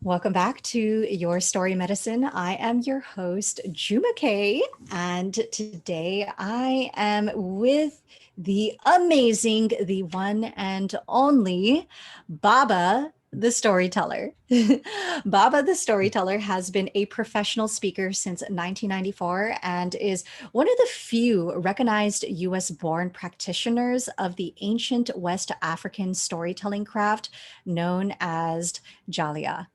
Welcome back to Your Story Medicine. I am your host, Jumoke, and today I am with the amazing, the one and only Baba the Storyteller. Baba the Storyteller has been a professional speaker since 1994 and is one of the few recognized US born practitioners of the ancient West African storytelling craft known as Jaliyaa.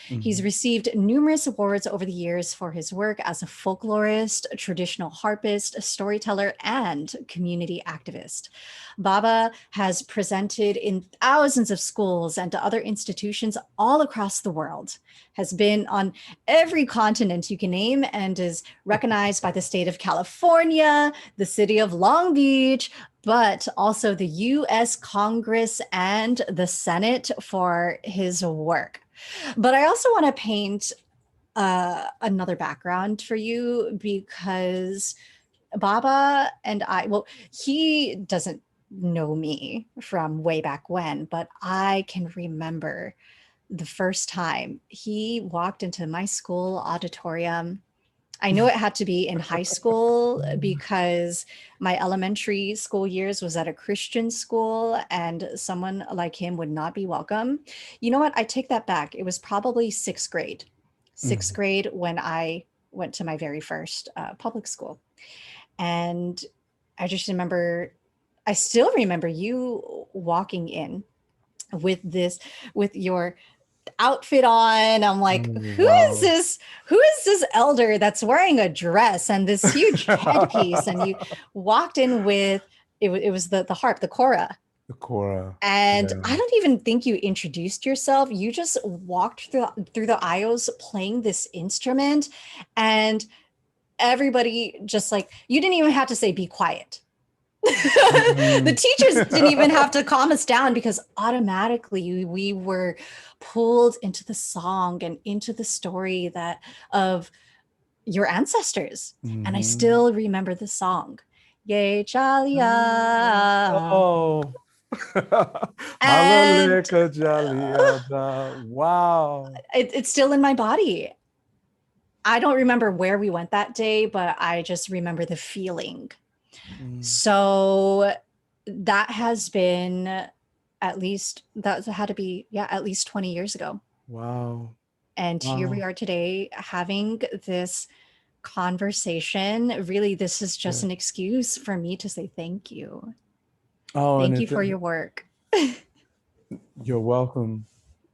He's Mhm. received numerous awards over the years for his work as a folklorist, a traditional harpist, a storyteller, and community activist. Baba has presented in thousands of schools and other institutions all across the world, has been on every continent you can name, and is recognized by the state of California, the city of Long Beach, but also the US Congress and the Senate for his work. But I also want to paint another background for you because Baba and well, he doesn't know me from way back when, but I can remember the first time he walked into my school auditorium. I know it had to be in high school because my elementary school years was at a Christian school and someone like him would not be welcome. You know what? I take that back. It was probably sixth grade. Sixth Mhm. grade when I went to my very first public school. And I just remember, I still remember you walking in with with your outfit on. I'm like, Oh, wow. Who is this elder that's wearing a dress and this huge headpiece? And you walked in with it was the harp, the kora. The Cora. And Yeah. I don't even think you introduced yourself. You just walked through the aisles playing this instrument, and everybody just like you didn't even have to say be quiet. The Mhm. teachers didn't even have to calm us down because automatically we were pulled into the song and into the story that of your ancestors. And I Mhm. still remember the song, Yay Jaliyaa. Oh. And Halaleka Jaliada. Wow. it's still in my body. I don't remember where we went that day, but I just remember the feeling. Mm. So that has been that had to be, yeah, at least 20 years ago. Wow. And here we Wow. are today having this conversation. Really, this is just Yeah. an excuse for me to say thank you. Oh, and Thank you for your work. you're welcome.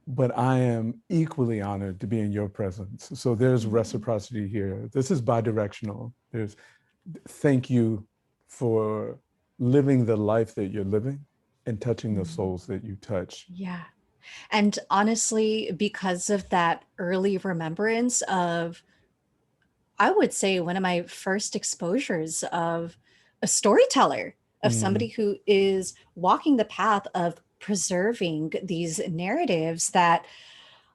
But I am equally honored to be in your presence. So there's reciprocity here. This is bidirectional. There's thank you for living the life that you're living and touching the souls that you touch. Yeah. And honestly, because of that early remembrance of, I would say, one of my first exposures of a storyteller, of somebody Mm, who is walking the path of preserving these narratives that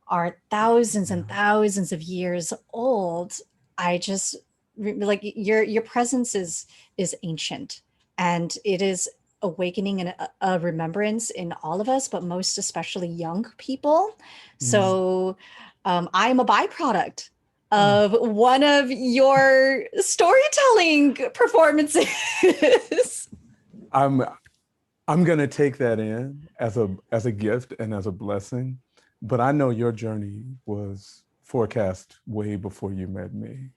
are thousands yeah. and thousands of years old. I just like your presence is ancient, and it is awakening a remembrance in all of us, but most especially young people. Mm. So I'm a byproduct Oh, of one of your storytelling performances. I'm I'm gonna take that in as a gift and as a blessing, but I know your journey was forecast way before you met me.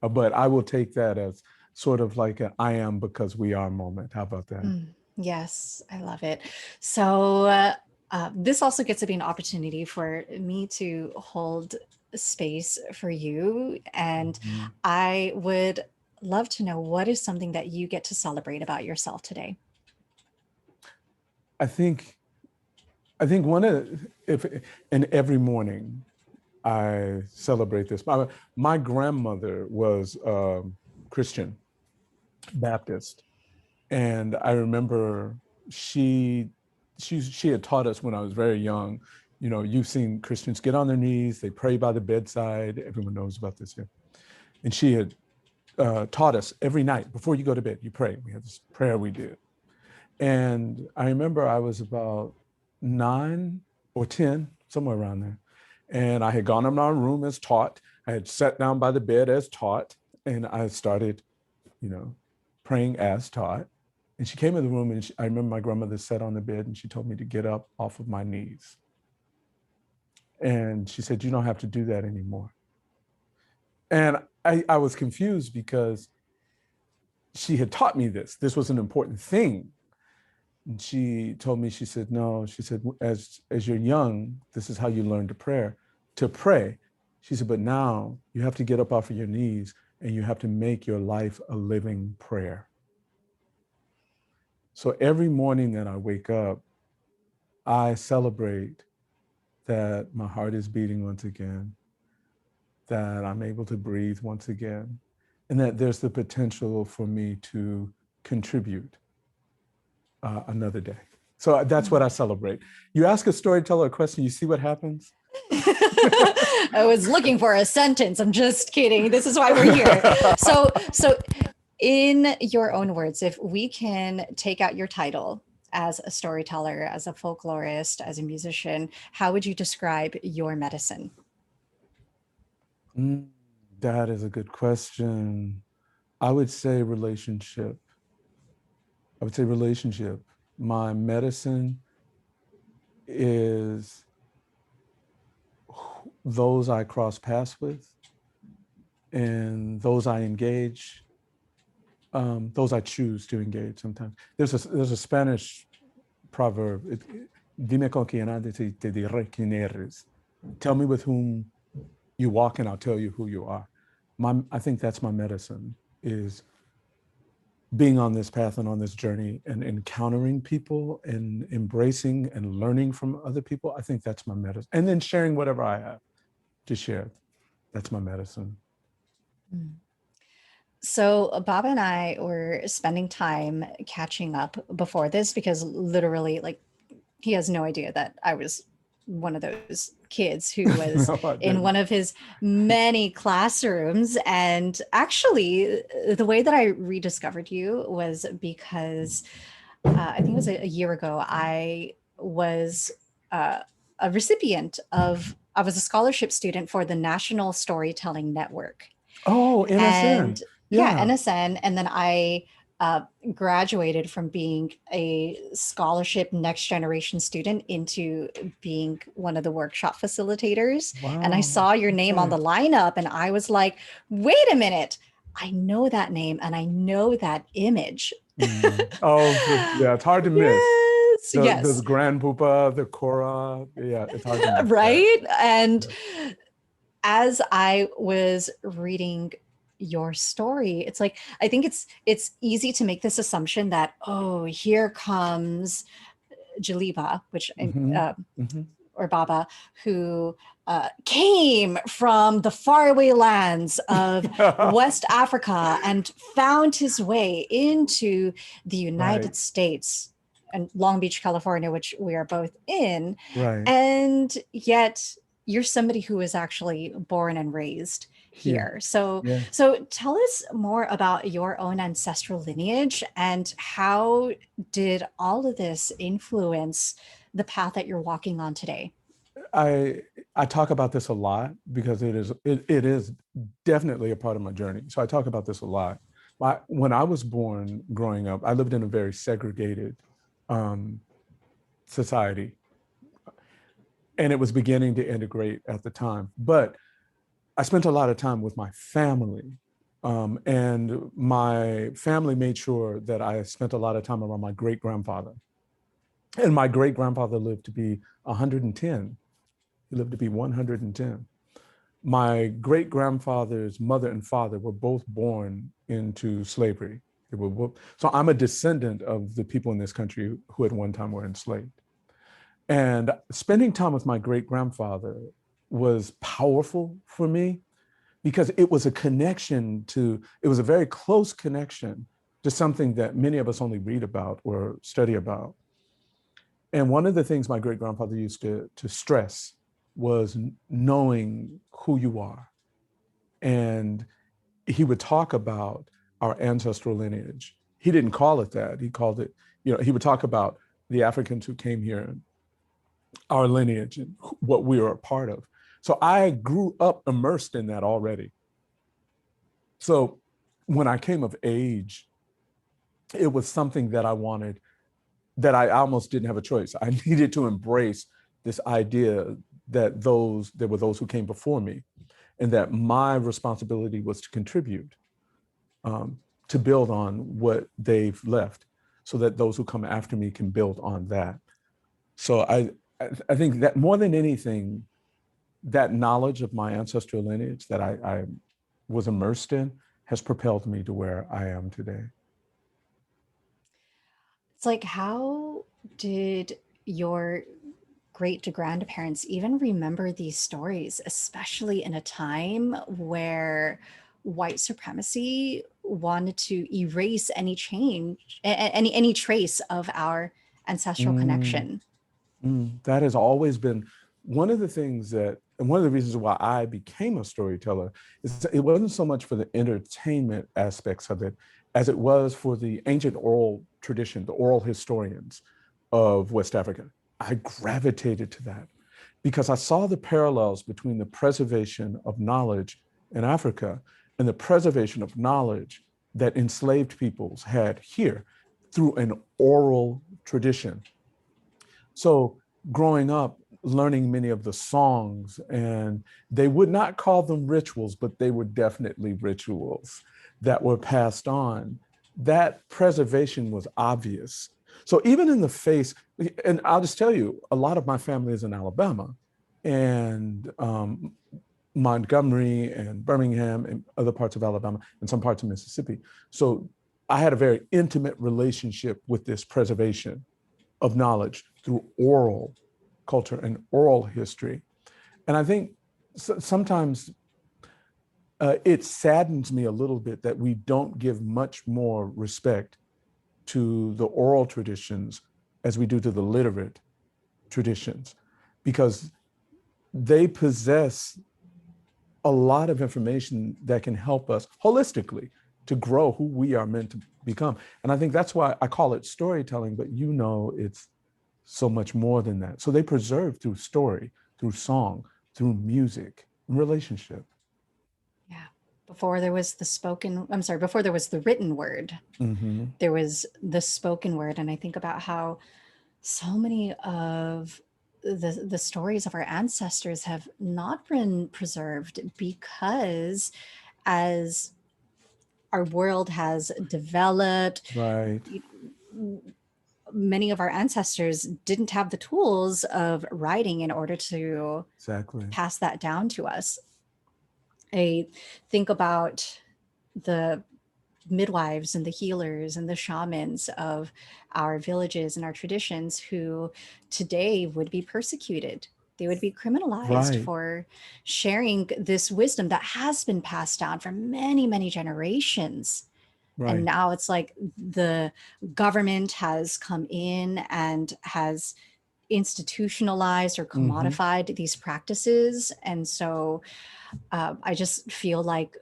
But I will take that as sort of like an I am because we are moment. How about that? Yes, I love it. So, this also gets to be an opportunity for me to hold space for you. And Mhm. I would love to know what is something that you get to celebrate about yourself today. I think I think one of if and every morning I celebrate this. My grandmother was Christian Baptist, and I remember she she had taught us when I was very young. You know, you've seen Christians get on their knees, they pray by the bedside. Everyone knows about this here. And she had taught us every night before you go to bed, you pray. We had this prayer we did. And I remember I was about 9 or 10, somewhere around there. And I had gone in my room as taught. I had sat down by the bed as taught, and I started, praying as taught. And she came in the room, and I remember my grandmother sat on the bed, and she told me to get up off of my knees. And she said, "You don't have to do that anymore." And I was confused because she had taught me this. This was an important thing. And she told me, she said, "No," she said, as you're young, this is how you learn to pray. She said, "But now you have to get up off of your knees and you have to make your life a living prayer." So every morning that I wake up, I celebrate that my heart is beating once again, that I'm able to breathe once again, and that there's the potential for me to contribute another day. So that's what I celebrate. You ask a storyteller a question, you see what happens? I was looking for a sentence. I'm just kidding. This is why we're here. So in your own words, if we can take out your title as a storyteller, as a folklorist, as a musician, how would you describe your medicine? That is a good question. I would say relationship. My medicine is those I cross paths with and those I engage, those I choose to engage sometimes. There's a Spanish proverb, dime con quién andas y te diré quién eres. Tell me with whom you walk and I'll tell you who you are. I think that's my medicine, is being on this path and on this journey and encountering people and embracing and learning from other people. I think that's my medicine. And then sharing whatever I have to share. That's my medicine. So Baba and I were spending time catching up before this because literally, like, he has no idea that I was one of those kids who was No, in one of his many classrooms. And actually, the way that I rediscovered you was because I think it was a year ago, I was a recipient I was a scholarship student for the National Storytelling Network. Oh, NSN. And yeah, NSN. And then I graduated from being a scholarship next generation student into being one of the workshop facilitators. Wow. And I saw your name on the lineup and I was like, wait a minute, I know that name and I know that image. Oh, yeah, it's hard to miss. Yes. The Grand Pupa, the Cora. Yeah, it's hard to miss. Right. And as I was reading your story, it's like, I think it's easy to make this assumption that, oh, here comes Jaliyaa, which or Baba, who came from the faraway lands of West Africa and found his way into the United States and Long Beach, California, which we are both in. Right. And yet you're somebody who was actually born and raised here. So tell us more about your own ancestral lineage and how did all of this influence the path that you're walking on today? I talk about this a lot because it is definitely a part of my journey. So I talk about this a lot. When I was born, growing up, I lived in a very segregated society, and it was beginning to integrate at the time. But I spent a lot of time with my family, and my family made sure that I spent a lot of time around my great-grandfather. And my great-grandfather lived to be 110. He lived to be 110. My great-grandfather's mother and father were both born into slavery. So I'm a descendant of the people in this country who at one time were enslaved. And spending time with my great-grandfather was powerful for me because it was a very close connection to something that many of us only read about or study about. And one of the things my great-grandfather used to stress was knowing who you are. And he would talk about our ancestral lineage. He didn't call it that. He called it, he would talk about the Africans who came here, our lineage and what we were a part of. So I grew up immersed in that already. So when I came of age, it was something that I wanted, that I almost didn't have a choice. I needed to embrace this idea that there were those who came before me, and that my responsibility was to contribute, to build on what they've left, so that those who come after me can build on that. So I think that more than anything, that knowledge of my ancestral lineage that I was immersed in has propelled me to where I am today. It's like, how did your great to grandparents even remember these stories, especially in a time where white supremacy wanted to erase any change, any trace of our ancestral Mm. connection? That has always been one of the things and one of the reasons why I became a storyteller is it wasn't so much for the entertainment aspects of it as it was for the ancient oral tradition, the oral historians of West Africa. I gravitated to that because I saw the parallels between the preservation of knowledge in Africa and the preservation of knowledge that enslaved peoples had here through an oral tradition. So growing up, learning many of the songs, and they would not call them rituals, but they were definitely rituals that were passed on. That preservation was obvious. So even in the face, and I'll just tell you, a lot of my family is in Alabama, and Montgomery and Birmingham and other parts of Alabama and some parts of Mississippi. So I had a very intimate relationship with this preservation of knowledge through oral culture and oral history. And I think sometimes it saddens me a little bit that we don't give much more respect to the oral traditions as we do to the literate traditions, because they possess a lot of information that can help us holistically to grow who we are meant to become. And I think that's why I call it storytelling, but it's so much more than that. So they preserve through story, through song, through music, relationship. Yeah. Before there was the written word, Mm-hmm. there was the spoken word. And I think about how so many of the stories of our ancestors have not been preserved because as our world has developed, Right. many of our ancestors didn't have the tools of writing in order to Exactly. pass that down to us. I think about the midwives and the healers and the shamans of our villages and our traditions who today would be persecuted. They would be criminalized Right. for sharing this wisdom that has been passed down for many, many generations. And Right. now it's like the government has come in and has institutionalized or Mm-hmm. commodified these practices. And so I just feel like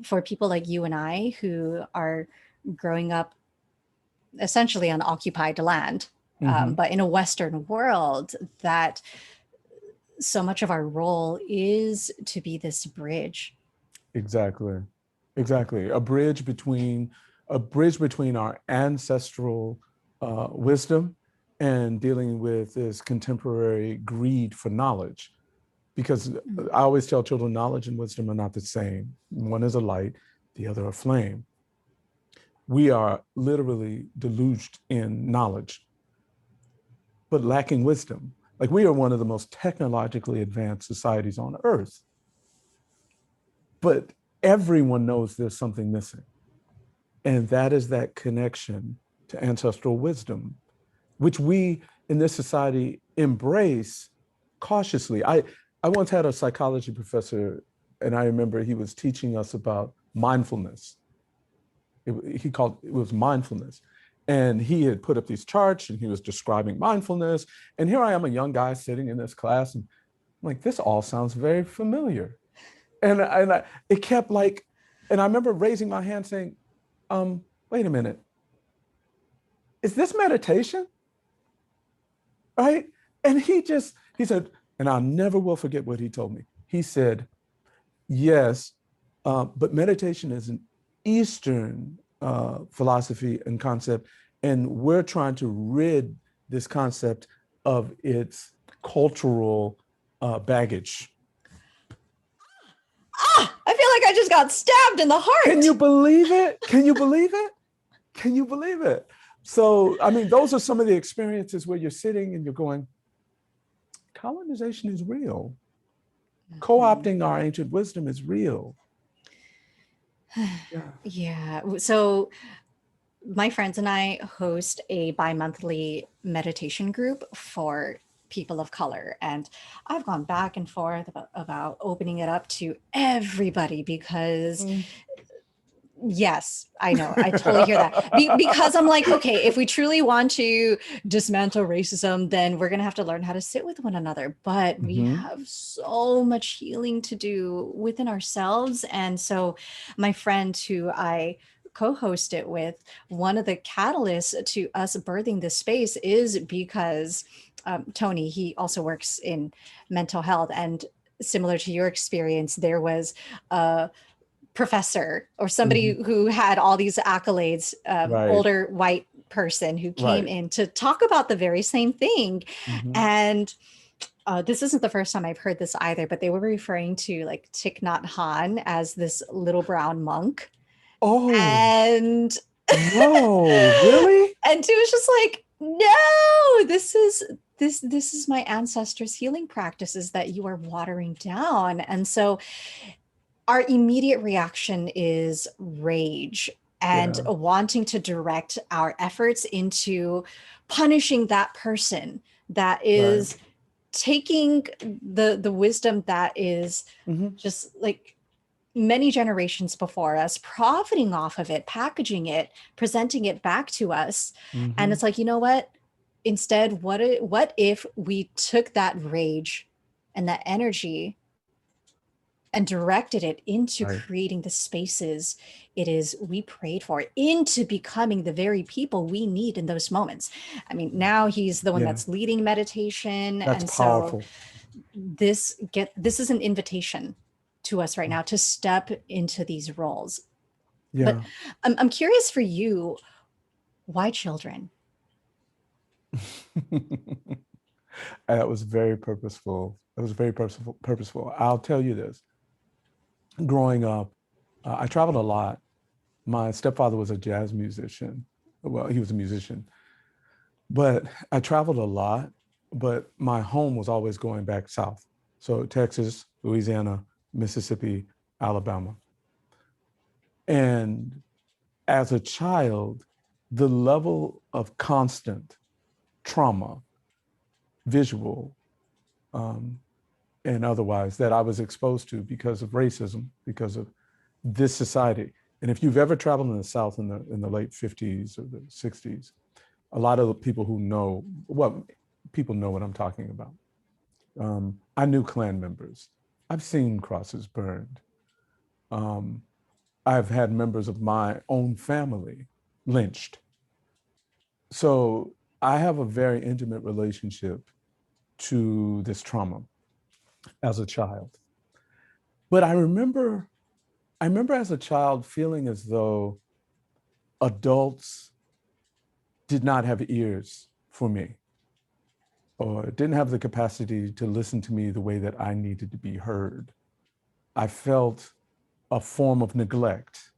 for people like you and I who are growing up essentially on occupied land, Mm-hmm. but in a Western world, that so much of our role is to be this bridge. Exactly. Exactly. A bridge between our ancestral wisdom and dealing with this contemporary greed for knowledge. Because I always tell children knowledge and wisdom are not the same. One is a light, the other a flame. We are literally deluged in knowledge, but lacking wisdom. Like, we are one of the most technologically advanced societies on earth, but everyone knows there's something missing. And that is that connection to ancestral wisdom, which we in this society embrace cautiously. I once had a psychology professor, and I remember he was teaching us about mindfulness. It was mindfulness. And he had put up these charts and he was describing mindfulness. And here I am, a young guy sitting in this class, and I'm like, this all sounds very familiar. It kept like, and I remember raising my hand saying, wait a minute, is this meditation? Right? And he said, and I never will forget what he told me. he said, yes, but meditation is an Eastern philosophy and concept, and we're trying to rid this concept of its cultural baggage. I feel like I just got stabbed in the heart. Can you believe it? Can you believe it? Can you believe it? So, I mean, those are some of the experiences where you're sitting and you're going, colonization is real. Co-opting our ancient wisdom is real. Yeah. Yeah. So my friends and I host a bi-monthly meditation group for people of color. And I've gone back and forth about opening it up to everybody because yes, I know. I totally hear that. Because I'm like, okay, if we truly want to dismantle racism, then we're going to have to learn how to sit with one another. But we have so much healing to do within ourselves. And so my friend who I co-host it with, one of the catalysts to us birthing this space is because Tony, he also works in mental health, and similar to your experience, there was a professor or somebody who had all these accolades, Right. older white person who came in to talk about the very same thing. And this isn't the first time I've heard this either, but they were referring to like Thich Nhat Hanh as this little brown monk. Oh, and no, really? and it was just like, no, this is my ancestors' healing practices that you are watering down. And so our immediate reaction is rage and wanting to direct our efforts into punishing that person that is taking the wisdom that is just like many generations before us, profiting off of it, packaging it, presenting it back to us. And it's like, you know what? Instead, what if we took that rage and that energy and directed it into creating the spaces it is we prayed for, into becoming the very people we need in those moments. I mean, now he's the one that's leading meditation. That's and powerful. So this is an invitation to us right now to step into these roles. But I'm curious for you, why children? That was very purposeful. It was very purposeful. I'll tell you this. Growing up, I traveled a lot. My stepfather was a jazz musician. Well, he was a musician. But I traveled a lot, but my home was always going back south. So Texas, Louisiana, Mississippi, Alabama. And as a child, the level of constant trauma, visual, and otherwise, that I was exposed to because of racism, because of this society. And if you've ever traveled in the South in the late 50s or the 60s, a lot of the people who know, well, people know what I'm talking about. I knew Klan members. I've seen crosses burned. I've had members of my own family lynched. So I have a very intimate relationship to this trauma as a child. But I remember as a child feeling as though adults did not have ears for me, or didn't have the capacity to listen to me the way that I needed to be heard. I felt a form of neglect,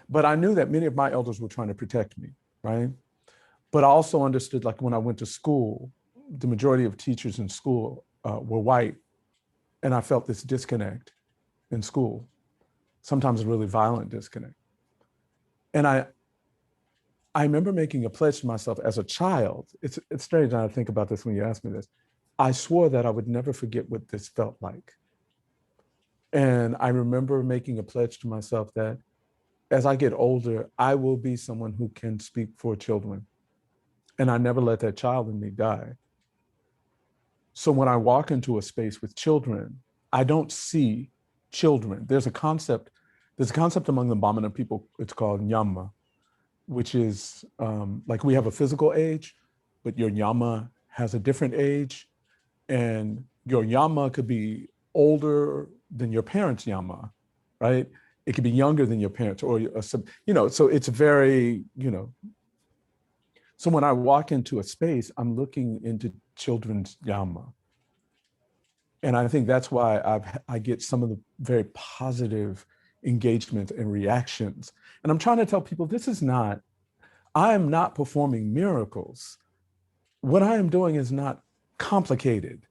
but I knew that many of my elders were trying to protect me, right? But I also understood, like when I went to school, the majority of teachers in school were white, and I felt this disconnect in school, sometimes a really violent disconnect. And I remember making a pledge to myself as a child. It's strange when I think about this when you ask me this. I swore that I would never forget what this felt like. And I remember making a pledge to myself that as I get older, I will be someone who can speak for children. And I never let that child in me die. So when I walk into a space with children, I don't see children. There's a concept among the Bamana people, it's called Nyama, which is like we have a physical age, but your Nyama has a different age. And your Nyama could be older than your parents' Yama, right? It could be younger than your parents, or so it's very, so when I walk into a space, I'm looking into children's Yama. And I think that's why I get some of the very positive engagement and reactions. And I'm trying to tell people, I am not performing miracles. What I am doing is not complicated.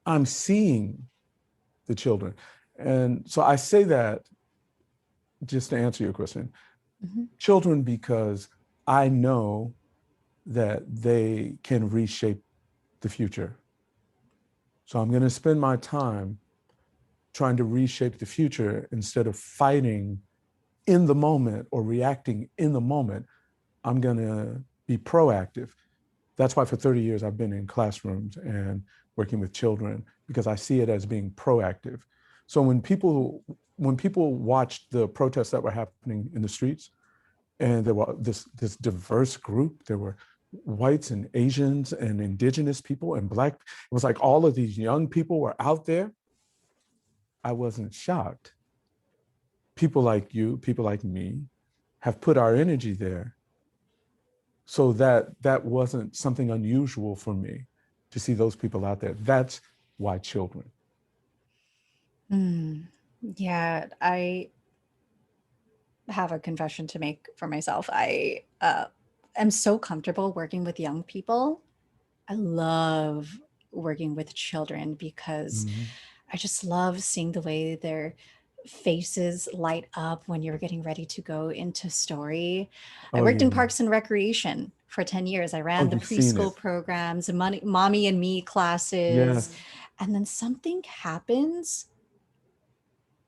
I'm seeing the children. And so I say that just to answer your question, children, because I know that they can reshape the future. So I'm going to spend my time trying to reshape the future instead of fighting in the moment or reacting in the moment. I'm going to be proactive. That's why for 30 years I've been in classrooms and working with children, because I see it as being proactive. So when people watched the protests that were happening in the streets, and there were this diverse group, there were whites and Asians and indigenous people and Black, it was like all of these young people were out there. I wasn't shocked. People like you, people like me, have put our energy there. So that wasn't something unusual for me to see those people out there. That's why children. Yeah, I have a confession to make for myself. I am so comfortable working with young people. I love working with children because I just love seeing the way their faces light up when you're getting ready to go into story. I Oh worked in yeah. Parks and Recreation for 10 years. I Oh, ran the you've seen it. preschool programs and mommy and me classes. Yes. And then something happens,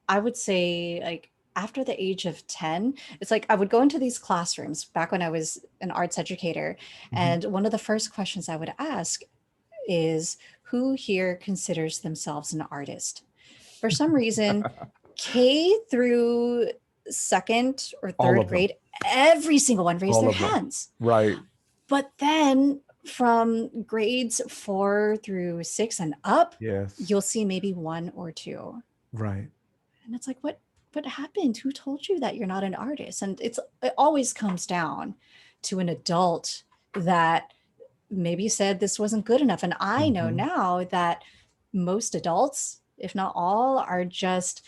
I would say, like after the age of 10, it's like I would go into these classrooms back when I was an arts educator. And one of the first questions I would ask is, who here considers themselves an artist? For some reason, K through second or All third of them. grade, every single one raised All their of them. hands. Right. But then from grades 4 through 6 and up, Yes. you'll see maybe one or two. Right. And it's like, what happened? Who told you that you're not an artist? And it always comes down to an adult that maybe said this wasn't good enough. And I know now that most adults, if not all, are just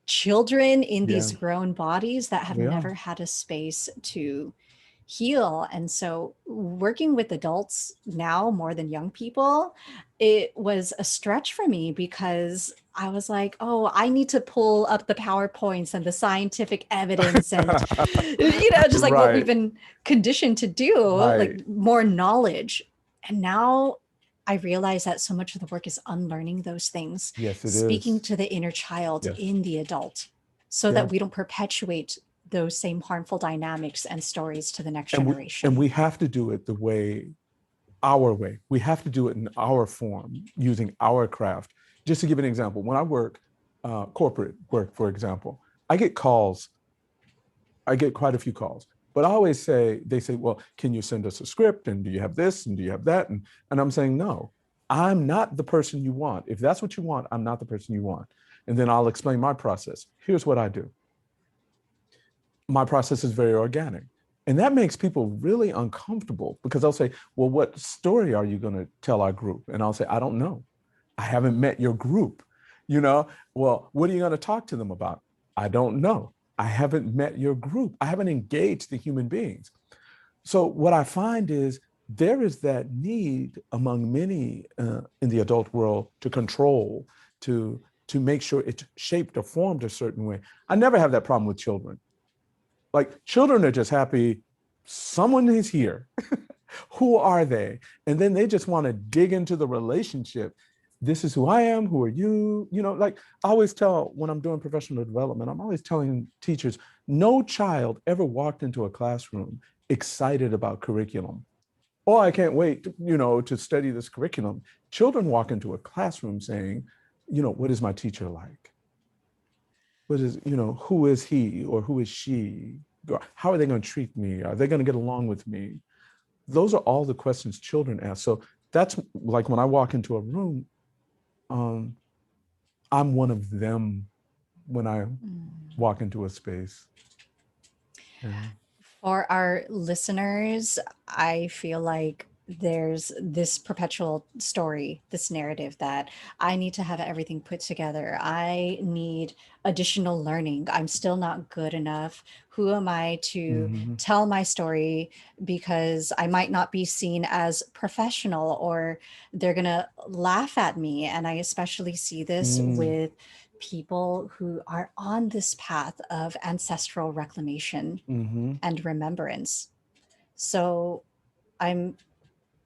children in these grown bodies that have never had a space to heal. And so working with adults now more than young people, it was a stretch for me because I was like, oh, I need to pull up the PowerPoints and the scientific evidence and, just like what we've been conditioned to do, like more knowledge. And now I realize that so much of the work is unlearning those things, Yes, it speaking is. to the inner child Yes. in the adult so that we don't perpetuate those same harmful dynamics and stories to the next generation. And we have to do it our way. We have to do it in our form, using our craft. Just to give an example, when I work corporate work, for example, I get calls. I get quite a few calls, but I always say, they say, well, can you send us a script? And do you have this? And do you have that? And I'm saying, no, I'm not the person you want. If that's what you want, I'm not the person you want. And then I'll explain my process. Here's what I do. My process is very organic. And that makes people really uncomfortable because they'll say, well, what story are you going to tell our group? And I'll say, I don't know. I haven't met your group. Well, what are you going to talk to them about? I don't know. I haven't met your group. I haven't engaged the human beings. So what I find is there is that need among many in the adult world to control, to make sure it's shaped or formed a certain way. I never have that problem with children. Like, children are just happy someone is here. Who are they? And then they just want to dig into the relationship. This is who I am. Who are you? Like I always tell when I'm doing professional development, I'm always telling teachers, no child ever walked into a classroom excited about curriculum. Oh, I can't wait, to study this curriculum. Children walk into a classroom saying, what is my teacher like? What is, who is he or who is she? How are they going to treat me? Are they going to get along with me? Those are all the questions children ask. So that's like when I walk into a room, I'm one of them when I walk into a space. Yeah. For our listeners, I feel like there's this perpetual story, this narrative that I need to have everything put together. I need additional learning. I'm still not good enough. Who am I to Mm-hmm. tell my story? Because I might not be seen as professional, or they're going to laugh at me. And I especially see this Mm. with people who are on this path of ancestral reclamation Mm-hmm. and remembrance. So I'm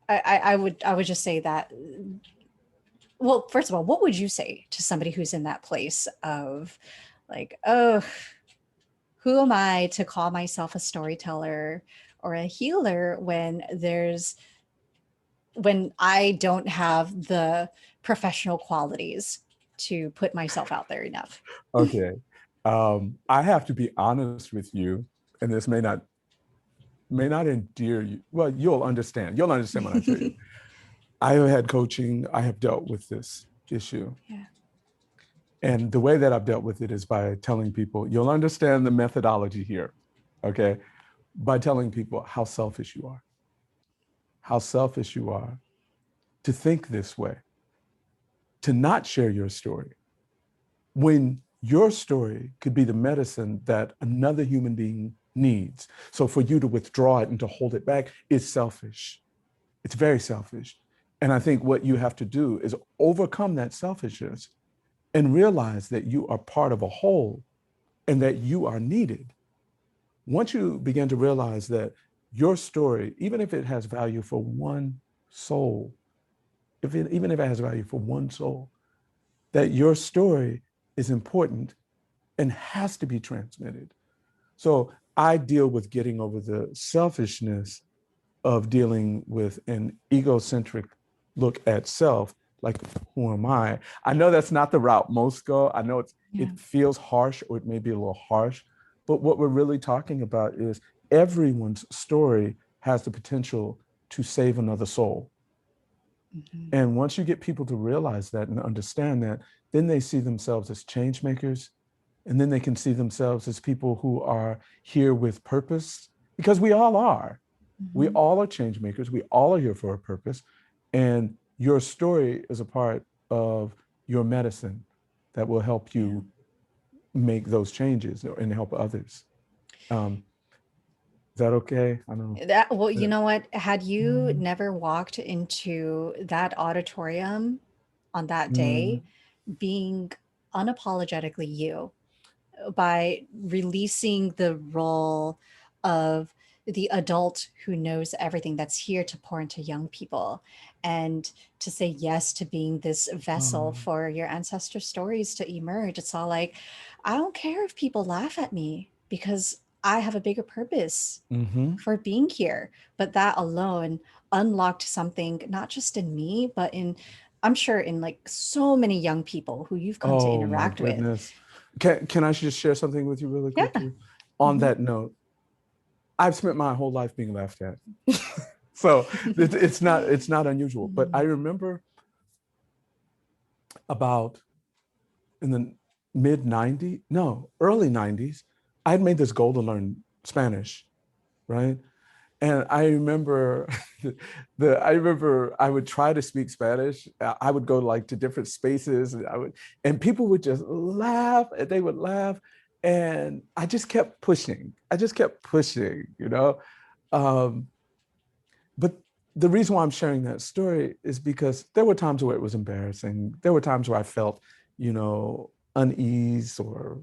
I would just say that, well, first of all, what would you say to somebody who's in that place of like, oh, who am I to call myself a storyteller or a healer when I don't have the professional qualities to put myself out there enough? Okay. I have to be honest with you, and this may not endear you. Well, you'll understand. You'll understand when I tell you. I have had coaching. I have dealt with this issue. Yeah. And the way that I've dealt with it is by telling people, you'll understand the methodology here, okay? By telling people how selfish you are to think this way, to not share your story, when your story could be the medicine that another human being needs. So for you to withdraw it and to hold it back is selfish. It's very selfish. And I think what you have to do is overcome that selfishness and realize that you are part of a whole and that you are needed. Once you begin to realize that your story, even if it has value for one soul, even if it has value for one soul, that your story is important and has to be transmitted. So I deal with getting over the selfishness of dealing with an egocentric look at self, like, who am I? I know that's not the route most go. I know Yeah. it feels harsh, or it may be a little harsh, but what we're really talking about is everyone's story has the potential to save another soul. Mhm. And once you get people to realize that and understand that, then they see themselves as change makers. And then they can see themselves as people who are here with purpose, because we all are. We Mhm. all are change makers. We all are here for a purpose. And your story is a part of your medicine that will help Yeah. you make those changes and help others. Um, is that okay? I know. Well, you know what? Had you never walked into that auditorium on that Mm, day, being unapologetically you, by releasing the role of the adult who knows everything, that's here to pour into young people, and to say yes to being this vessel oh, for your ancestor stories to emerge. It's all like, I don't care if people laugh at me because I have a bigger purpose mm-hmm. for being here. But that alone unlocked something, not just in me, but in, I'm sure, in like so many young people who you've come to Oh my interact with. goodness. Can I just share something with you really Yeah. quickly? On Mhm. that note, I've spent my whole life being laughed at. So it's not unusual. But I Mhm. remember about in the mid 90s, no, early 90s, I had made this goal to learn Spanish, right? And I remember I remember I would try to speak Spanish. I would go like to different spaces, and people would just laugh, and they would laugh. And I just kept pushing. I just kept pushing. Um, but the reason why I'm sharing that story is because there were times where it was embarrassing. There were times where I felt, unease or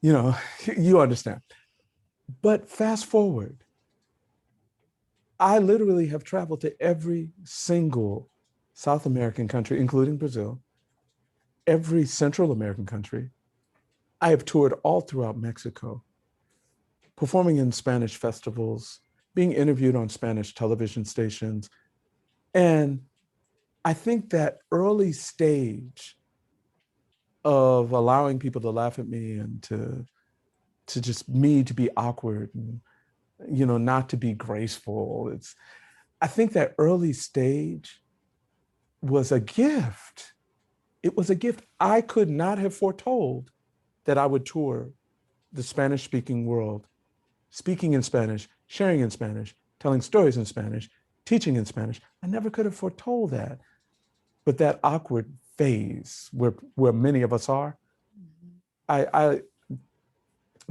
you know, you understand. But fast forward, I literally have traveled to every single South American country, including Brazil, every Central American country. I have toured all throughout Mexico, performing in Spanish festivals, being interviewed on Spanish television stations. And I think that early stage of allowing people to laugh at me and to just me to be awkward and not to be graceful. I think that early stage was a gift. It was a gift. I could not have foretold that I would tour the Spanish speaking world, speaking in Spanish, sharing in Spanish, telling stories in Spanish, teaching in Spanish. I never could have foretold that. But that awkward phase where many of us are, Mhm. I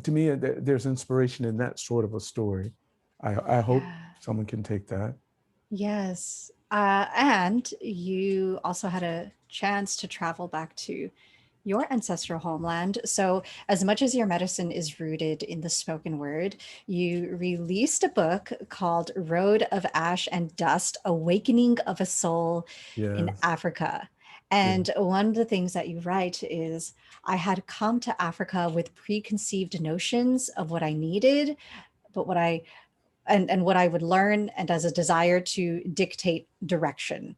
to me, there's inspiration in that sort of a story. I hope Yeah. someone can take that. Yes. And you also had a chance to travel back to your ancestral homeland. So, as much as your medicine is rooted in the spoken word, you released a book called Road of Ash and Dust: Awakening of a Soul in Yes. Africa. Yeah. And one of the things that you write is, I had come to Africa with preconceived notions of what I needed, but what I and what I would learn, and as a desire to dictate direction.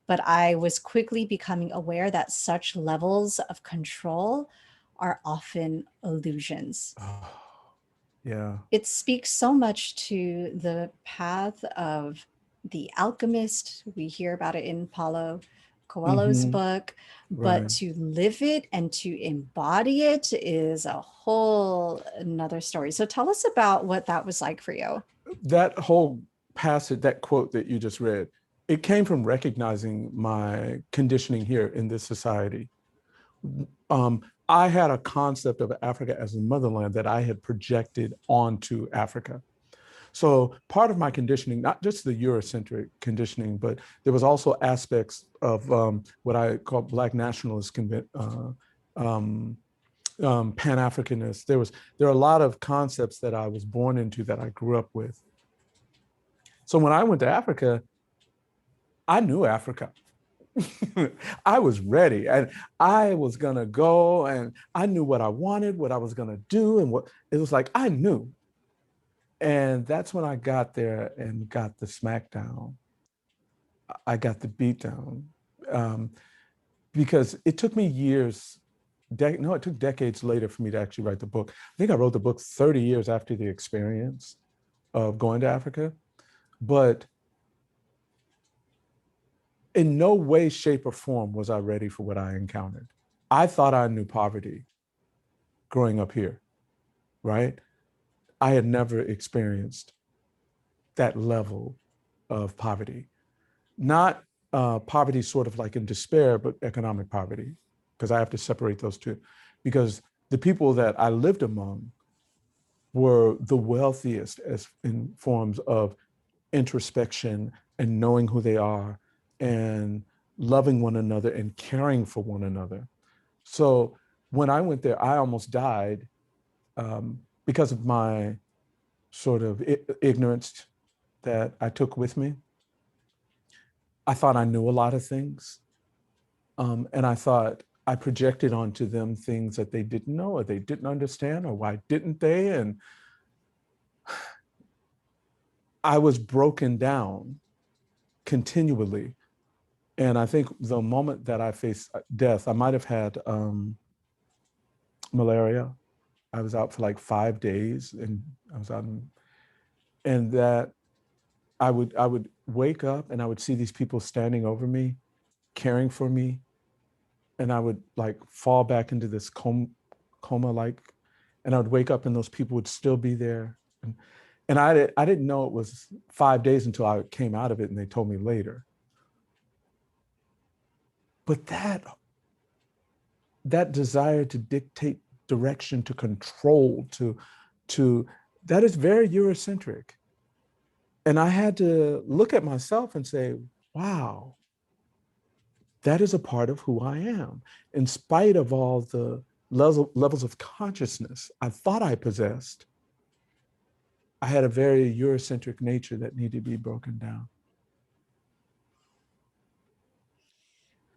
But I was quickly becoming aware that such levels of control are often illusions. Oh, yeah. It speaks so much to the path of the alchemist. We hear about it in Paulo Coelho's Mm-hmm. book, but Right. to live it and to embody it is a whole another story. So tell us about what that was like for you. That whole passage, that quote that you just read, it came from recognizing my conditioning here in this society. I had a concept of Africa as a motherland that I had projected onto Africa. So part of my conditioning, not just the Eurocentric conditioning, but there was also aspects of what I call Black nationalist um, Pan-Africanist. There are a lot of concepts that I was born into that I grew up with. So when I went to Africa, I knew Africa. I was ready and I was going to go and I knew what I wanted, what I was going to do. And what it was like, I knew. And that's when I got there and got the smackdown. I got the beatdown um, because it took me years. No, it took decades later for me to actually write the book. I think I wrote the book 30 years after the experience of going to Africa. But in no way, shape, or form was I ready for what I encountered. I thought I knew poverty growing up here, right? I had never experienced that level of poverty. Not poverty sort of like in despair, but economic poverty, because I have to separate those two. Because the people that I lived among were the wealthiest as in forms of introspection and knowing who they are and loving one another and caring for one another. So when I went there, I almost died because of my sort of ignorance that I took with me. I thought I knew a lot of things. And I thought I projected onto them things that they didn't know or they didn't understand or why didn't they? And I was broken down continually. And I think the moment that I faced death, I might have had malaria. I was out for like 5 days and I was out and that I would wake up and I would see these people standing over me, caring for me, and I would like fall back into this coma like, and I would wake up and those people would still be there. And I didn't know it was 5 days until I came out of it and they told me later. But that desire to dictate direction, to control, to that is very Eurocentric. And I had to look at myself and say, wow, that is a part of who I am. In spite of all the levels of consciousness I thought I possessed, I had a very Eurocentric nature that needed to be broken down.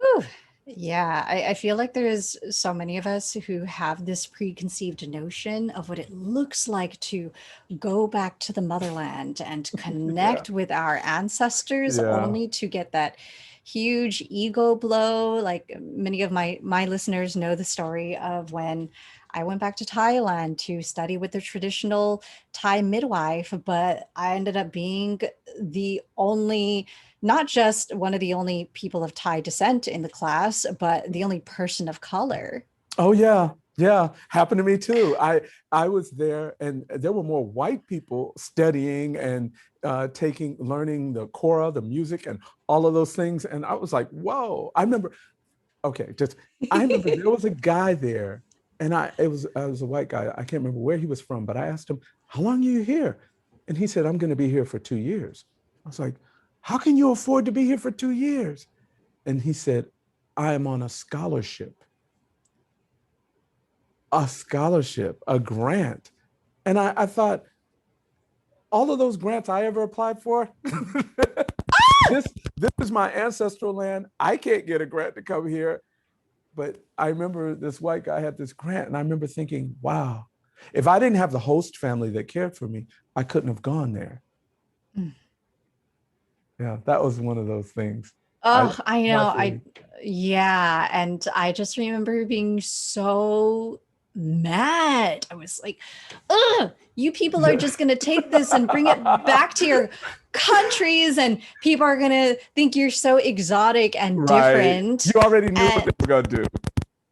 Whew. Yeah, I feel like there's so many of us who have this preconceived notion of what it looks like to go back to the motherland and Yeah. connect with our ancestors, Yeah. only to get that huge ego blow. Like many of my listeners know the story of when I went back to Thailand to study with the traditional Thai midwife, but I ended up being the only not just one of the only people of Thai descent in the class, but the only person of color. Oh yeah, yeah, happened to me too. I was there, and there were more white people studying and learning the kora, the music, and all of those things. And I was like, whoa! I remember. Okay, I remember there was a guy there, and I was a white guy. I can't remember where he was from, but I asked him, "How long are you here?" And he said, "I'm going to be here for 2 years." I was like, "How can you afford to be here for 2 years?" And he said, "I am on a scholarship." A scholarship, a grant. And I thought, all of those grants I ever applied for, this this is my ancestral land. I can't get a grant to come here. But I remember this white guy had this grant, and I remember thinking, wow, if I didn't have the host family that cared for me, I couldn't have gone there. Mm. Yeah, that was one of those things. I Oh, I know. definitely. Yeah. And I just remember being so mad. I was like, ugh, you people are Yeah. just going to take this and bring it back to your countries, and people are going to think you're so exotic and Right. different. You already knew what And they were going to do.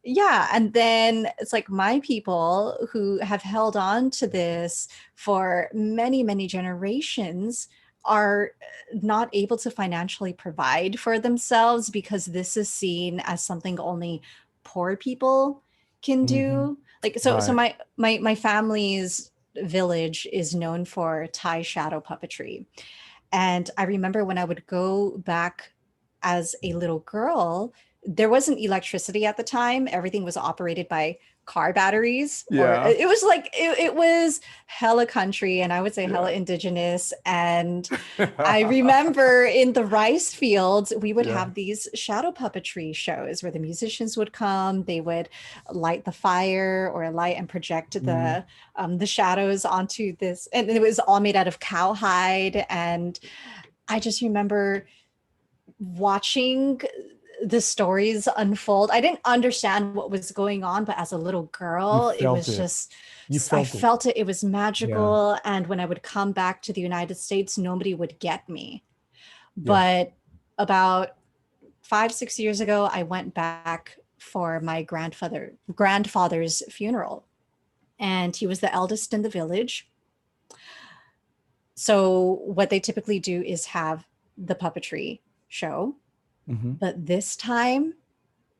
yeah, and then it's like my people who have held on to this for many, many generations are not able to financially provide for themselves because this is seen as something only poor people can Hmm. do. Like so Right. my family's village is known for Thai shadow puppetry. And I remember when I would go back as a little girl, there wasn't electricity at the time. Everything was operated by car batteries, or Yeah. it was like it was hella country, and I would say hella Yeah. indigenous. And I remember in the rice fields, we would Yeah. have these shadow puppetry shows where the musicians would come, they would light the fire or light and project Mm. the shadows onto this, and it was all made out of cowhide. And I just remember watching the stories unfold. I didn't understand what was going on, but as a little You girl, it felt was it. just, You I felt it. felt it. It was Yeah. magical. And when I would come back to the United States, nobody would get me. Yeah. But about 5, 6 years ago, I went back for my grandfather's funeral, and he was the eldest in the village. So what they typically do is have the puppetry show. Hmm. But this time,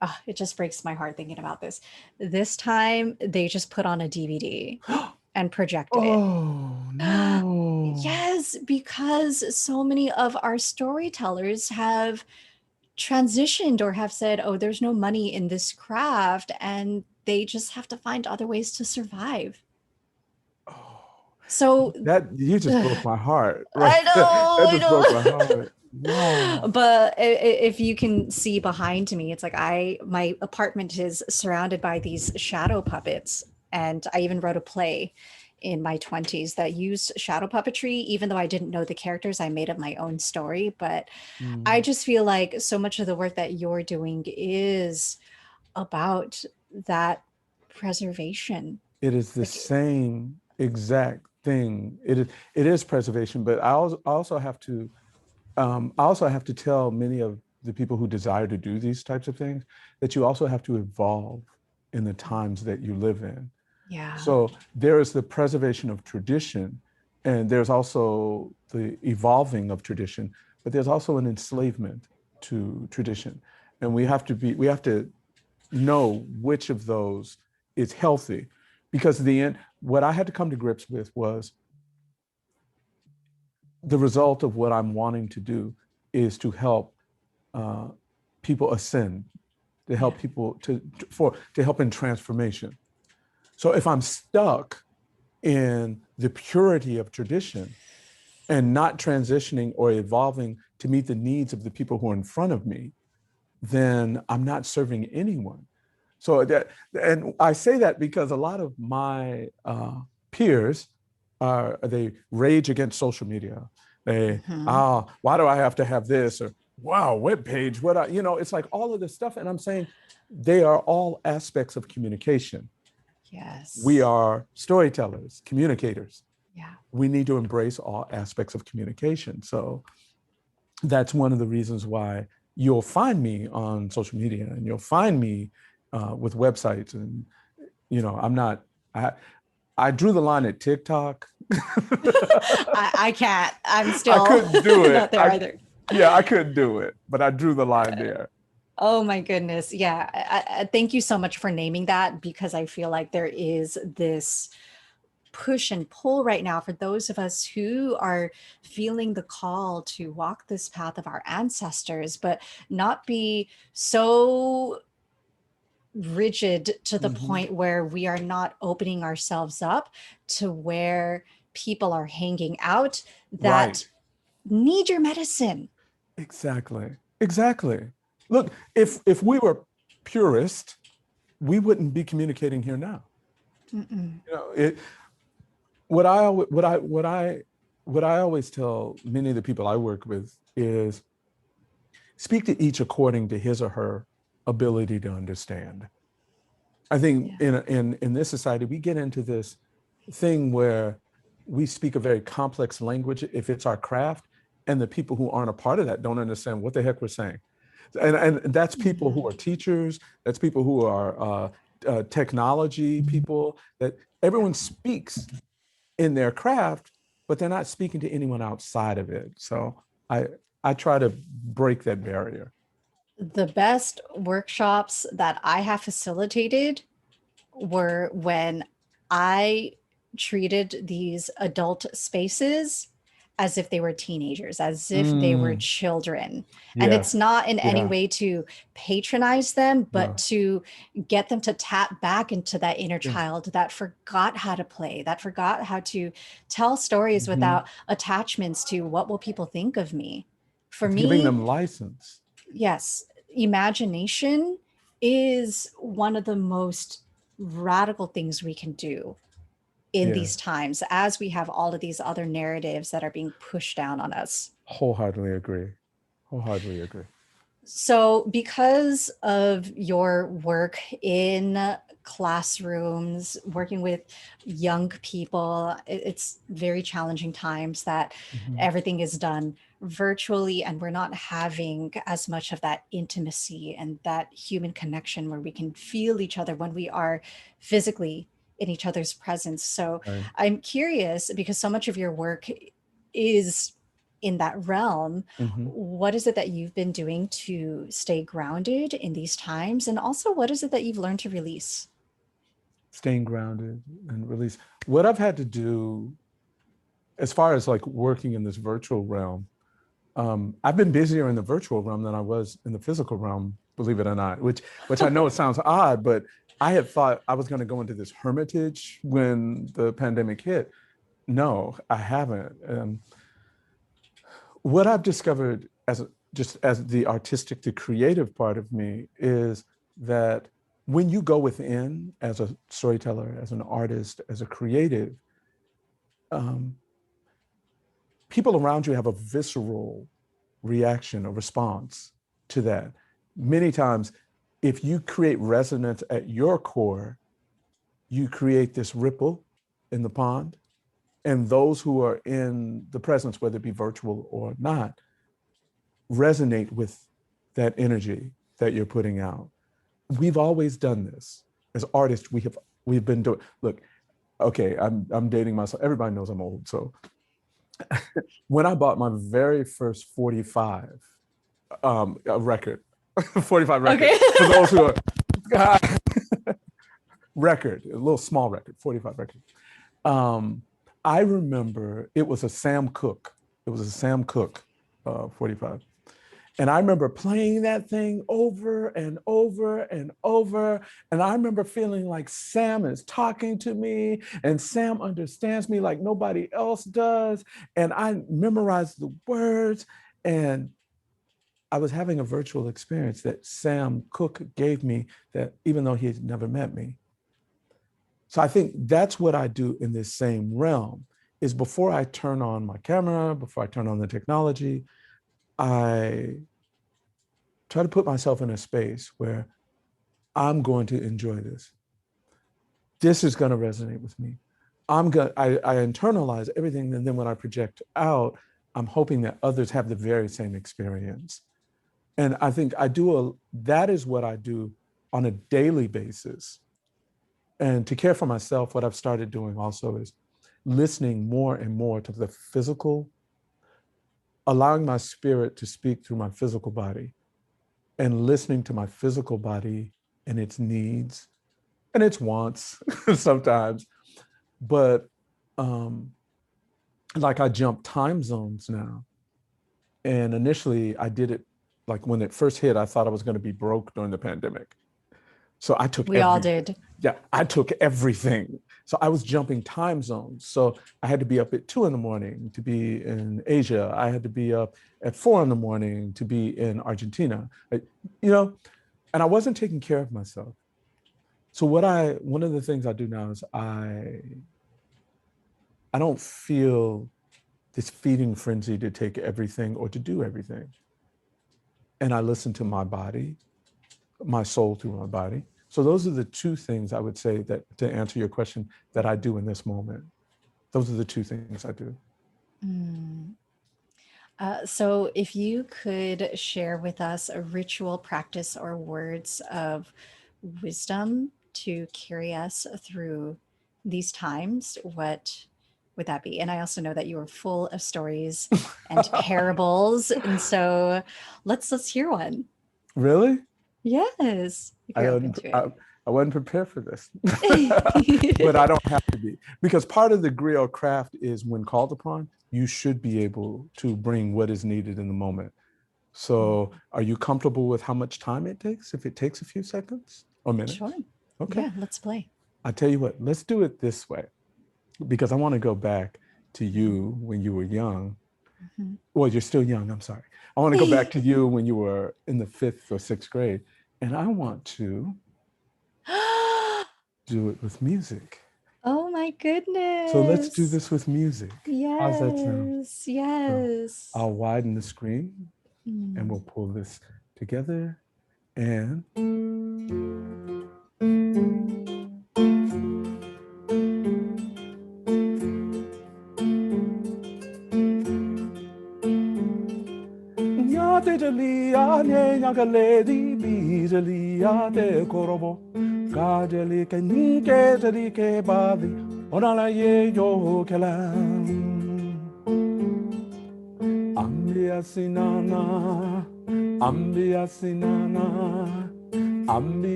oh, it just breaks my heart thinking about this. This time, they just put on a DVD and projected it. Oh no. Yes, because so many of our storytellers have transitioned or have said, oh, there's no money in this craft, and they just have to find other ways to survive. Oh, So, that you just ugh, broke my heart, right? I know, That I just broke my know. heart. Wow. But if you can see behind me, it's like my apartment is surrounded by these shadow puppets. And I even wrote a play in my 20s that used shadow puppetry. Even though I didn't know the characters, I made up my own story. But I Mm. just feel like so much of the work that you're doing is about that preservation. It is the Like, same exact thing. It is preservation, but I also have to tell many of the people who desire to do these types of things that you also have to evolve in the times that you live in. yeah, So there is the preservation of tradition, and there's also the evolving of tradition, but there's also an enslavement to tradition. And we have to know which of those is healthy. Because what I had to come to grips with was the result of what I'm wanting to do is to help uh, people ascend, to yeah, help people to help in transformation. So if I'm stuck in the purity of tradition and not transitioning or evolving to meet the needs of the people who are in front of me, then I'm not serving anyone. So and I say that because a lot of my peers they rage against social media. They, mhm, why do I have to have this? Or, wow, web page, it's like all of this stuff. And I'm saying they are all aspects of communication. We yes, are storytellers, communicators. yeah. We need to embrace all aspects of communication. So that's one of the reasons why you'll find me on social media, and you'll find me with websites. And I'm not. I drew the line at TikTok. I can't. I'm I still couldn't do not it. there either. Yeah, I couldn't do it, but I drew the line there. Oh my goodness. Yeah. Thank you so much for naming that, because I feel like there is this push and pull right now for those of us who are feeling the call to walk this path of our ancestors, but not be so rigid to the Mm-hmm. point where we are not opening ourselves up to where people are hanging out that Right. need your medicine. Exactly. Exactly. Look, if we were purist, we wouldn't be communicating here now. Mm-mm. It what I al- what I always tell many of the people I work with is speak to each according to his or her ability to understand. I think Yeah. in this society we get into this thing where we speak a very complex language if it's our craft, and the people who aren't a part of that don't understand what the heck we're saying. And that's people who Mhm. are teachers, that's people who are technology people, that Yeah. everyone speaks in their craft, but they're not speaking to anyone outside of it. So I I try to break that barrier. The best workshops that I have facilitated were when I treated these adult spaces as if they were teenagers, as if they were Mm, children. And it's yes. not in any Yeah. way to patronize them, but No. to get them to tap back into that inner Yeah. child that forgot how to play, that forgot how to tell stories Mm-hmm. without attachments to what will people think of me. For It's giving me, them license. yes, imagination is one of the most radical things we can do in Yeah. these times as we have all of these other narratives that are being pushed down on us. Wholeheartedly agree. Wholeheartedly agree. So, because of your work in classrooms, working with young people, it's very challenging times that Mm-hmm. everything is done virtually and we're not having as much of that intimacy and that human connection where we can feel each other when we are physically in each other's presence. So, Right. I'm curious because so much of your work is in that realm. Mm-hmm. What is it that you've been doing to stay grounded in these times? And also, what is it that you've learned to release? Staying grounded and release. What I've had to do as far as like working in this virtual realm, I've been busier in the virtual realm than I was in the physical realm, believe it or not, which I know it sounds odd, but I had thought I was going to go into this hermitage when the pandemic hit. No, I haven't. What I've discovered just as the artistic, the creative part of me is that when you go within as a storyteller, as an artist, as a creative, um, people around you have a visceral reaction or response to that. Many times, if you create resonance at your core, you create this ripple in the pond. And those who are in the presence, whether it be virtual or not, resonate with that energy that you're putting out. We've always done this as artists. We've been doing. Look, okay, I'm dating myself. Everybody knows I'm old. So when I bought my very first 45 a record, 45 record Okay. for those who are record, a little small record, 45 record. Um, I remember it was a Sam Cooke. It was a Sam Cooke 45. And I remember playing that thing over and over and over. And I remember feeling like Sam is talking to me and Sam understands me like nobody else does. And I memorized the words. And I was having a virtual experience that Sam Cooke gave me, that even though he had never met me. So I think that's what I do in this same realm is before I turn on my camera, before I turn on the technology, I try to put myself in a space where I'm going to enjoy this. This is going to resonate with me. I internalize everything, and then when I project out, I'm hoping that others have the very same experience. And I think that is what I do on a daily basis. And to care for myself, what I've started doing also is listening more and more to the physical, allowing my spirit to speak through my physical body, and listening to my physical body and its needs and its wants sometimes. But like I jump time zones now. And initially I did it, like when it first hit, I thought I was going to be broke during the pandemic. So I took We all did. Yeah, I took everything. So I was jumping time zones. So I had to be up at 2 a.m. to be in Asia. I had to be up at 4 a.m. to be in Argentina. And I wasn't taking care of myself. So one of the things I do now is I don't feel this feeding frenzy to take everything or to do everything. And I listen to my body, my soul through my body. So those are the two things I would say, that to answer your question, that I do in this moment. Those are the two things I do. So if you could share with us a ritual, practice, or words of wisdom to carry us through these times, what would that be? And I also know that you are full of stories and parables. And so let's hear one. Really? Yes, if you're open to it. I wasn't prepared for this, but I don't have to be, because part of the Griot craft is, when called upon, you should be able to bring what is needed in the moment. So are you comfortable with how much time it takes? If it takes a few seconds or minutes? Sure. Okay. Yeah, let's play. I tell you what, let's do it this way, because I want to go back to you when you were young. Mm-hmm. Well, you're still young, I'm sorry. I want to go back to you when you were in the 5th or 6th grade. And I want to do it with music. Oh my goodness. So let's do this with music. Yes. How's that sound? Yes. So I'll widen the screen and we'll pull this together and... Jaliyaa ne nyagaledi bi Jaliyaa de korobo kajali ke nike jali ke badi onala ye yo kelam ambia sinana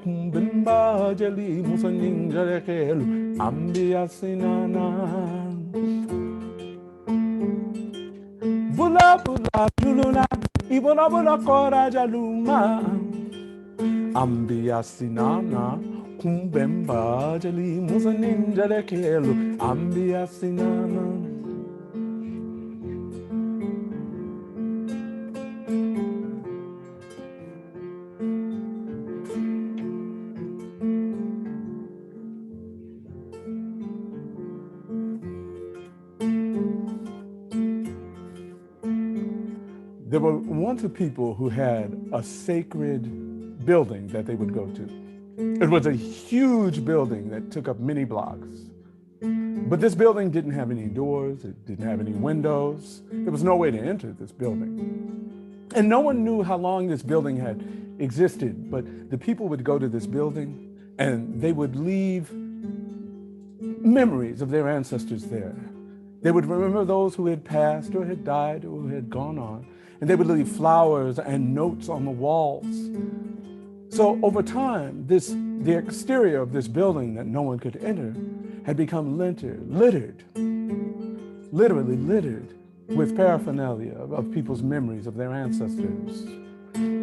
kumbimba jali musanin jale kelu ambia sinana bula bula julula ibona bula kora jaluma ambia sinana kumbemba jali musanin jale kelu ambia sinana. There were once a people who had a sacred building that they would go to. It was a huge building that took up many blocks. But this building didn't have any doors, it didn't have any windows. There was no way to enter this building. And no one knew how long this building had existed, but the people would go to this building and they would leave memories of their ancestors there. They would remember those who had passed or had died or who had gone on. And they would leave flowers and notes on the walls. So over time, the exterior of this building that no one could enter had become literally littered with paraphernalia of people's memories of their ancestors.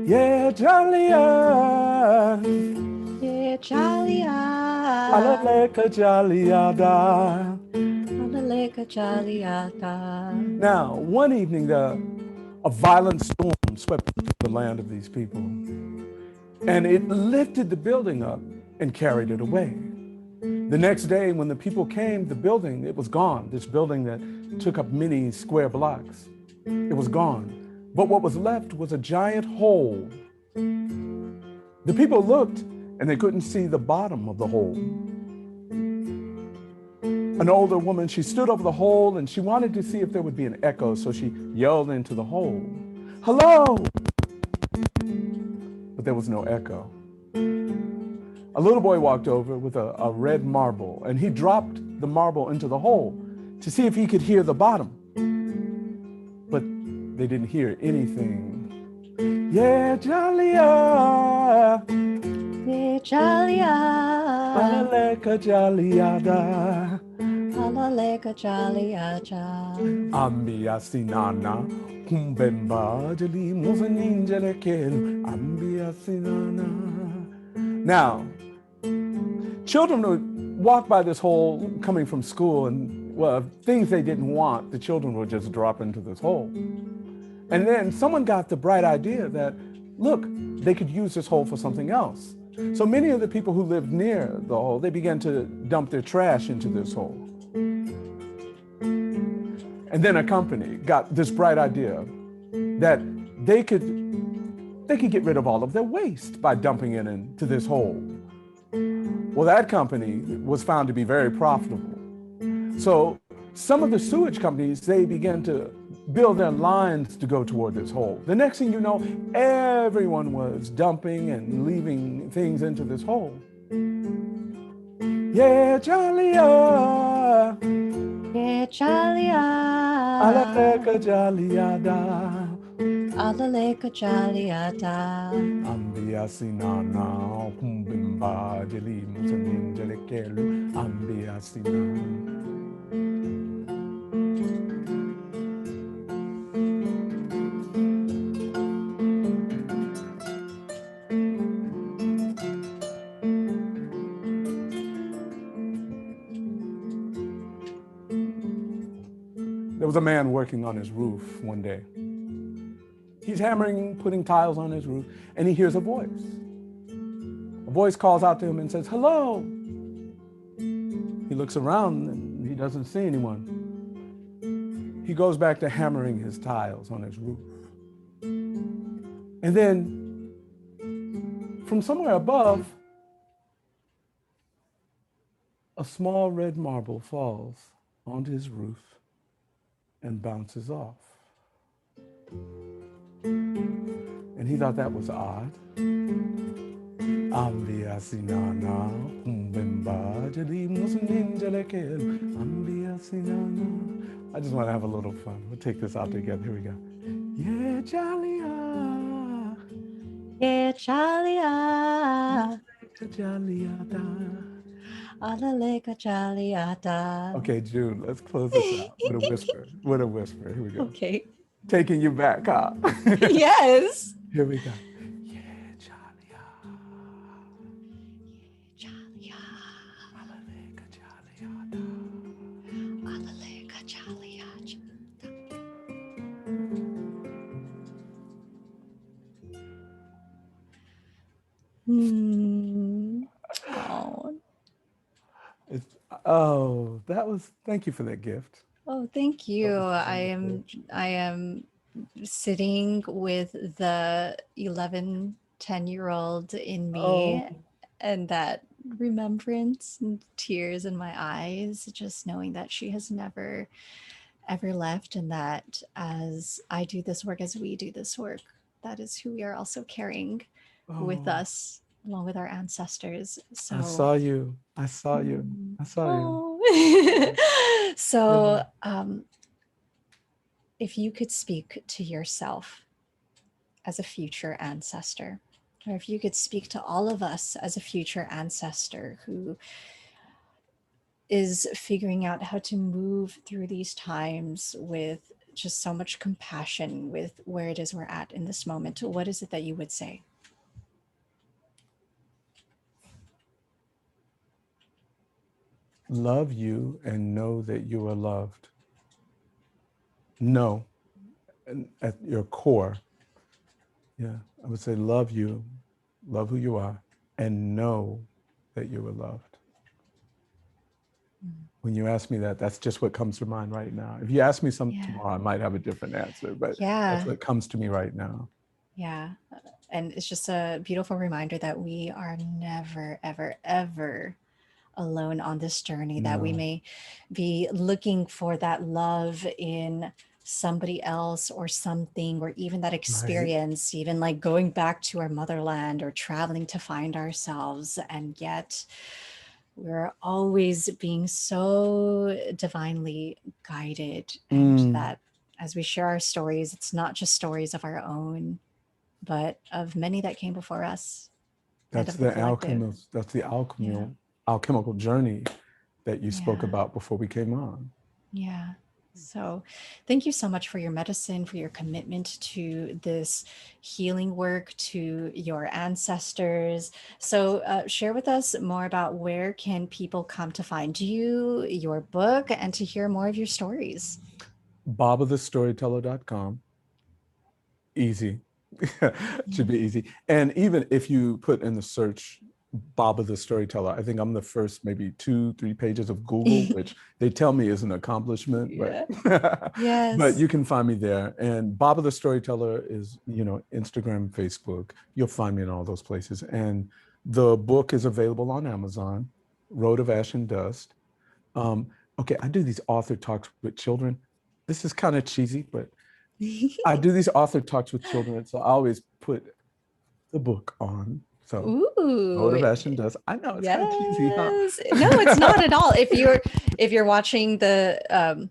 Yeah, Jaliyaa. Yeah, Jaliyaa. Alaleka Jaliyaa da. Alaleka Jaliyaa da. Now, one evening, a violent storm swept through the land of these people, and it lifted the building up and carried it away. The next day, when the people came, the building, it was gone. This building that took up many square blocks, it was gone. But what was left was a giant hole. The people looked, and they couldn't see the bottom of the hole. an older woman, she stood over the hole and she wanted to see if there would be an echo. So she yelled into the hole, "Hello!" But there was no echo. A little boy walked over with a red marble, and he dropped the marble into the hole to see if he could hear the bottom. But they didn't hear anything. Yeah, Jaliyaa. Yeah, Jaliyaa. Alaleka Jaliyaa. Alaleka Jaliyaa. Ambia sinana. Kumbemba jali muzaninjalekel. Ambia sinana. Now, children would walk by this hole coming from school, and well, things they didn't want, the children would just drop into this hole. And then someone got the bright idea that, look, they could use this hole for something else. So many of the people who lived near the hole, they began to dump their trash into this hole. And then a company got this bright idea that they could get rid of all of their waste by dumping it into this hole. Well, that company was found to be very profitable. So some of the sewage companies, they began to build their lines to go toward this hole. The next thing you know, everyone was dumping and leaving things into this hole. Yeah, Jaliyaa. Yeah, Jaliyaa. Alaleka Jaliyaa. Alaleka Jaliyaa. Ambia sinana. Kumbimba jali musaninjalekelu. Ambia sinana. There was a man working on his roof one day. He's hammering, putting tiles on his roof, and he hears a voice. A voice calls out to him and says, "Hello." He looks around and he doesn't see anyone. He goes back to hammering his tiles on his roof. And then from somewhere above, a small red marble falls onto his roof and bounces off. And he thought that was odd. I just want to have a little fun. We'll take this out together. Here we go. Yeah, Jaliyaa. Yeah, Jaliyaa. Jaliyaa. Alaleka Jaliyaa. Okay, June, let's close this out with a whisper. With a whisper. Here we go. Okay. Taking you back, huh? Yes. Here we go. Yeah, Jaliyaa. Jaliyaa. Alaleka Jaliyaa. Alaleka Jaliyaa. Oh, thank you for that gift. Oh, thank you. I am sitting with the 11, 10-year-old in me, and that remembrance and tears in my eyes, just knowing that she has never ever left, and that as I do this work, as we do this work, that is who we are also carrying with us along with our ancestors. So I saw you. So if you could speak to yourself as a future ancestor, or if you could speak to all of us as a future ancestor who is figuring out how to move through these times with just so much compassion with where it is we're at in this moment, what is it that you would say? Love you and know that you are loved. Know at your core. Yeah, I would say love you, love who you are, and know that you are loved. When you ask me that, that's just what comes to mind right now. If you ask me tomorrow, I might have a different answer, but that's what comes to me right now. Yeah. And it's just a beautiful reminder that we are never, ever, ever alone on this journey, that we No. may be looking for that love in somebody else or something, or even that Right. experience, even like going back to our motherland or traveling to find ourselves. And yet we're always being so divinely guided. And Mm, that as we share our stories, it's not just stories of our own, but of many that came before us and that's of the the collective. alchemist. That's the Yeah. alchemical journey that you spoke Yeah. about before we came on. Yeah. So thank you so much for your medicine, for your commitment to this healing work, to your ancestors. So share with us more about where can people come to find you, your book, and to hear more of your stories. BabaTheStoryteller.com. Easy. Should be easy. And even if you put in the search Baba the Storyteller, I think I'm the first maybe 2-3 pages of Google, which they tell me is an accomplishment, but Yeah. but Yes. you can find me there. And Baba the Storyteller is, Instagram, Facebook. You'll find me in all those places. And the book is available on Amazon, Road of Ash and Dust. Okay, I do these author talks with children. This is kind of cheesy, but I do these author talks with children, so I always put the book on. So, Road Ooh, of Ash and Dust. I know it's kind of cheesy, huh? yes. No, it's not at all. If you're watching the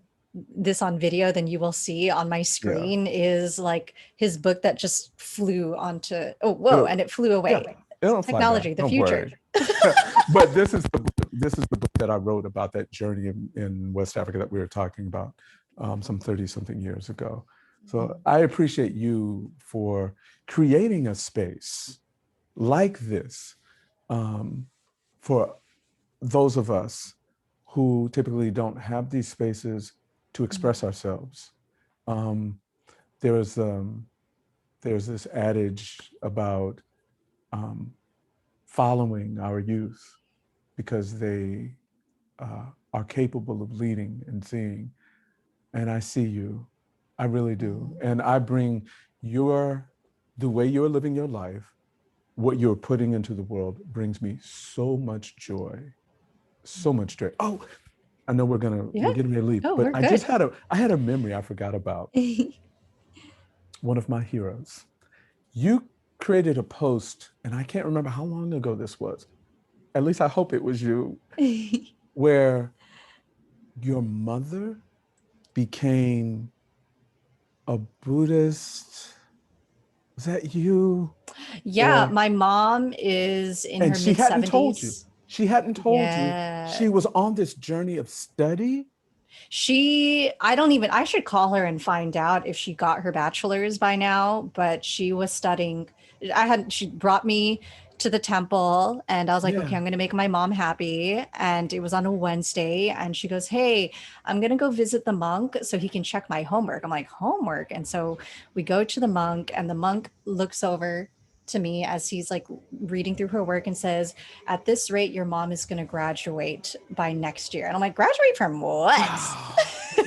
this on video, then you will see on my Yeah. screen is like his book that just flew onto, oh, whoa, It'll, and it flew yeah, away. it'll fly back. Technology, the Don't future. worry. But this is the book that I wrote about that journey in West Africa that we were talking about some 30 something years ago. So I appreciate you for creating a space like this um, for those of us who typically don't have these spaces to express ourselves. Um, there's um, there's this adage about um, following our youth because they are capable of leading and seeing. And I see you, I really do. And I bring the way you're living your life, what you're putting into the world brings me so much joy, so much joy. Oh, I know Yeah. we're getting ready to leave, Oh, but we're good. I had a memory I forgot about. One of my heroes. You created a post, and I can't remember how long ago this was. At least I hope it was you, where your mother became a Buddhist. Was that you? Yeah, Or my mom is in and her she mid hadn't told you. 70s. She hadn't told you. Yeah. She was on this journey of study. I don't even, I should call her and find out if she got her bachelor's by now, but she was studying. She brought me to the temple and I was like, okay, Yeah. I'm going to make my mom happy. And it was on a Wednesday. And she goes, hey, I'm going to go visit the monk so he can check my homework. I'm like, homework? And so we go to the monk, and the monk looks over to me as he's like reading through her work and says, at this rate, your mom is going to graduate by next year. And I'm like, graduate from what? Wow.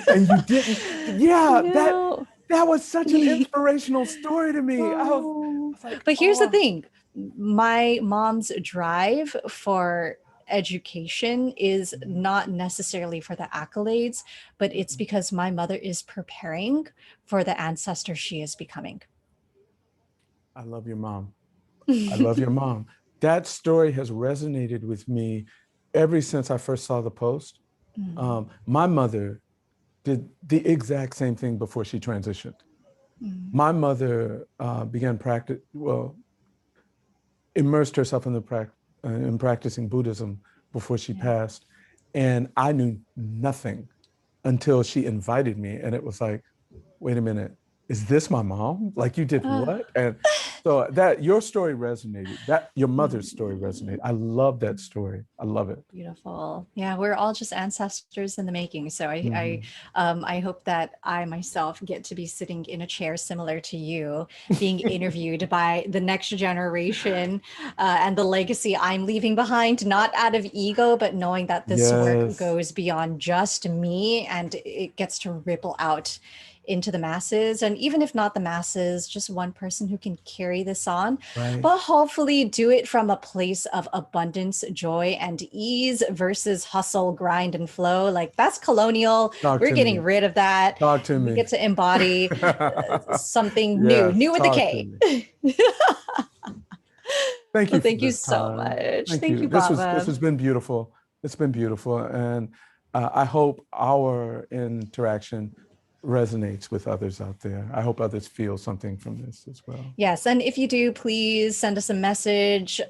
And you didn't. Yeah, No. that was such an inspirational story to me. I Oh. was like, But here's the oh, thing, my mom's drive for education is not necessarily for the accolades, but it's because my mother is preparing for the ancestor she is becoming. I love your mom. I love your mom. That story has resonated with me ever since I first saw the post. Mm, My mother did the exact same thing before she transitioned. mm, My mother began immersed herself in practicing Buddhism before she yeah. passed, and I knew nothing until she invited me, and it was like, wait a minute, is this my mom? Like, you did Uh, what? And so that your story resonated, that your mother's story resonated. mm. I love that story. I love it. Beautiful. Yeah, we're all just ancestors in the making. So Mhm. I hope that I myself get to be sitting in a chair similar to you, being interviewed by the next generation, and the legacy I'm leaving behind, not out of ego, but knowing that this work Yes. goes beyond just me and it gets to ripple out into the masses. And even if not the masses, just one person who can carry this on, Right. but hopefully do it from a place of abundance, joy, and ease versus hustle, grind, and flow. Like that's colonial. Talk We're to getting me. rid of that. Talk to We me. get to embody something new, Yes, new with a talk to K. me. Thank Well, you for thank you this so time. much. Thank Thank you. you, This Baba. has been beautiful. It's been beautiful, and I hope our interaction resonates with others out there. I hope others feel something from this as well. Yes, and if you do, please send us a message.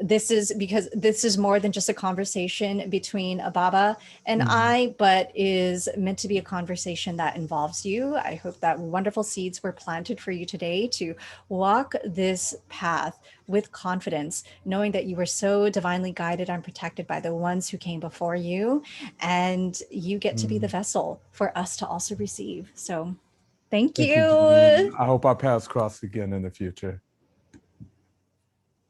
This is because this is more than just a conversation between a Baba and I, but is meant to be a conversation that involves you. I hope that wonderful seeds were planted for you today to walk this path with confidence, knowing that you were so divinely guided and protected by the ones who came before you, and you get to be the vessel for us to also receive. So thank Thank you, you. Jaliyaa. I hope our paths cross again in the future.